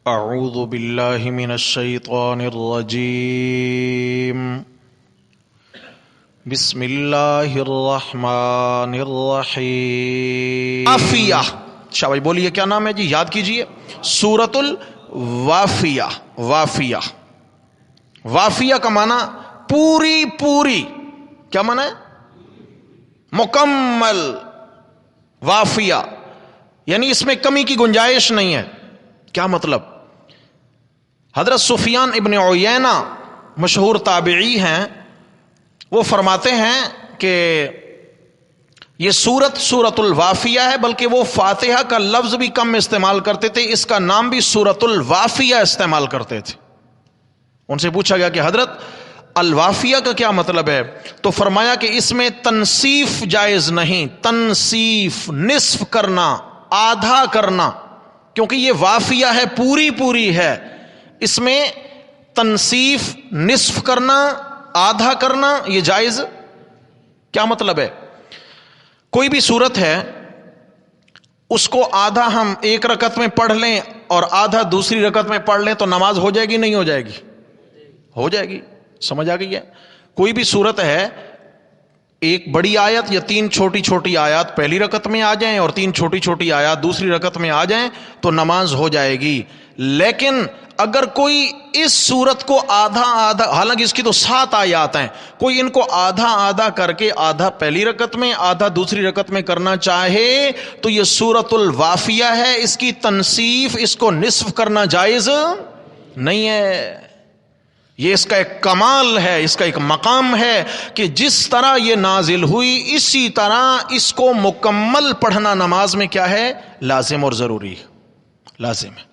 اعوذ باللہ من الشیطان الرجیم بسم اللہ الرحمن الرحیم۔ وافیہ، شاہ بولیے کیا نام ہے جی؟ یاد کیجئے، سورۃ الوافیہ۔ وافیہ، وافیہ کا معنی پوری پوری، کیا معنی ہے؟ مکمل۔ وافیہ یعنی اس میں کمی کی گنجائش نہیں ہے۔ کیا مطلب؟ حضرت سفیان ابن عیینہ مشہور تابعی ہیں، وہ فرماتے ہیں کہ یہ سورۃ الوافیہ ہے، بلکہ وہ فاتحہ کا لفظ بھی کم استعمال کرتے تھے، اس کا نام بھی سورۃ الوافیہ استعمال کرتے تھے۔ ان سے پوچھا گیا کہ حضرت الوافیہ کا کیا مطلب ہے؟ تو فرمایا کہ اس میں تنصیف جائز نہیں، تنصیف نصف کرنا، آدھا کرنا، کیونکہ یہ وافیہ ہے، پوری پوری ہے، اس میں تنصیف نصف کرنا، آدھا کرنا یہ جائز۔ کیا مطلب ہے؟ کوئی بھی صورت ہے، اس کو آدھا ہم ایک رکعت میں پڑھ لیں اور آدھا دوسری رکعت میں پڑھ لیں تو نماز ہو جائے گی نہیں ہو جائے گی؟ ہو جائے گی۔ سمجھ آ گئی ہے؟ کوئی بھی صورت ہے، ایک بڑی آیت یا تین چھوٹی چھوٹی آیات پہلی رکعت میں آ جائیں اور تین چھوٹی چھوٹی آیات دوسری رکعت میں آ جائیں تو نماز ہو جائے گی۔ لیکن اگر کوئی اس صورت کو آدھا آدھا، حالانکہ اس کی تو 7 آیات ہیں، کوئی ان کو آدھا آدھا کر کے آدھا پہلی رکعت میں آدھا دوسری رکعت میں کرنا چاہے تو یہ سورۃ الوافیہ ہے، اس کی تنصیف، اس کو نصف کرنا جائز نہیں ہے۔ یہ اس کا ایک کمال ہے، اس کا ایک مقام ہے کہ جس طرح یہ نازل ہوئی اسی طرح اس کو مکمل پڑھنا نماز میں کیا ہے؟ لازم اور ضروری ہے، لازم ہے،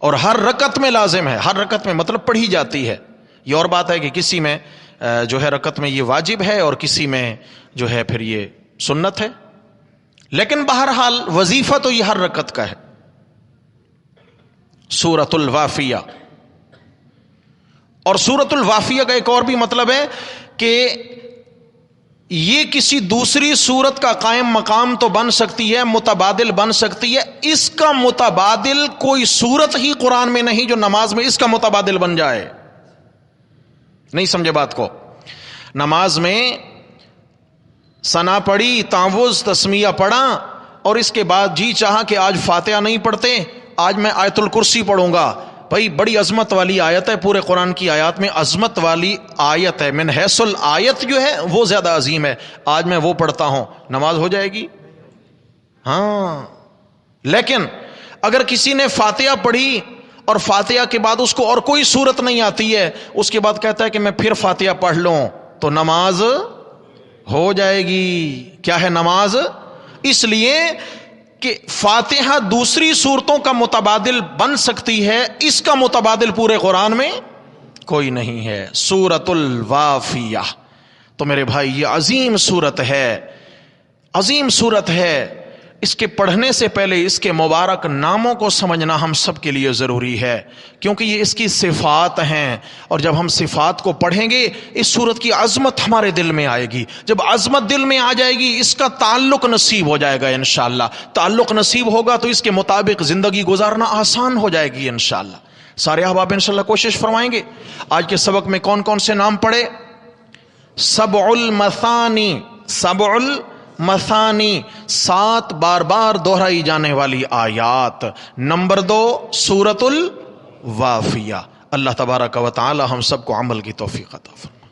اور ہر رکعت میں لازم ہے، ہر رکعت میں مطلب پڑھی جاتی ہے۔ یہ اور بات ہے کہ کسی میں جو ہے رکعت میں یہ واجب ہے اور کسی میں جو ہے پھر یہ سنت ہے، لیکن بہرحال وظیفہ تو یہ ہر رکعت کا ہے۔ سورۃ الوافیہ۔ اور سورۃ الوافیہ کا ایک اور بھی مطلب ہے کہ یہ کسی دوسری سورت کا قائم مقام تو بن سکتی ہے، متبادل بن سکتی ہے، اس کا متبادل کوئی سورت ہی قرآن میں نہیں جو نماز میں اس کا متبادل بن جائے۔ نہیں سمجھے بات کو؟ نماز میں ثنا پڑھی، تعوذ، تسمیہ پڑھا اور اس کے بعد جی چاہا کہ آج فاتحہ نہیں پڑھتے، آج میں آیت الکرسی پڑھوں گا۔ بھائی بڑی عظمت والی آیت ہے، پورے قرآن کی آیات میں عظمت والی آیت ہے، من حیث الآیت جو ہے وہ زیادہ عظیم ہے، آج میں وہ پڑھتا ہوں، نماز ہو جائے گی؟ ہاں۔ لیکن اگر کسی نے فاتحہ پڑھی اور فاتحہ کے بعد اس کو اور کوئی صورت نہیں آتی ہے، اس کے بعد کہتا ہے کہ میں پھر فاتحہ پڑھ لوں، تو نماز ہو جائے گی۔ کیا ہے نماز؟ اس لیے کہ فاتحہ دوسری صورتوں کا متبادل بن سکتی ہے، اس کا متبادل پورے قرآن میں کوئی نہیں ہے۔ سورۃ الوافیہ۔ تو میرے بھائی یہ عظیم صورت ہے، عظیم صورت ہے، اس کے پڑھنے سے پہلے اس کے مبارک ناموں کو سمجھنا ہم سب کے لیے ضروری ہے، کیونکہ یہ اس کی صفات ہیں، اور جب ہم صفات کو پڑھیں گے اس صورت کی عظمت ہمارے دل میں آئے گی۔ جب عظمت دل میں آ جائے گی اس کا تعلق نصیب ہو جائے گا انشاءاللہ، تعلق نصیب ہوگا تو اس کے مطابق زندگی گزارنا آسان ہو جائے گی انشاءاللہ۔ سارے احباب انشاءاللہ کوشش فرمائیں گے۔ آج کے سبق میں کون کون سے نام پڑھے؟ سبع المثانی، سبع مثانی، 7 بار بار دہرائی جانے والی آیات۔ نمبر 2 سورۃ الوافیہ۔ اللہ تبارک و تعالی ہم سب کو عمل کی توفیق عطا فرمائے۔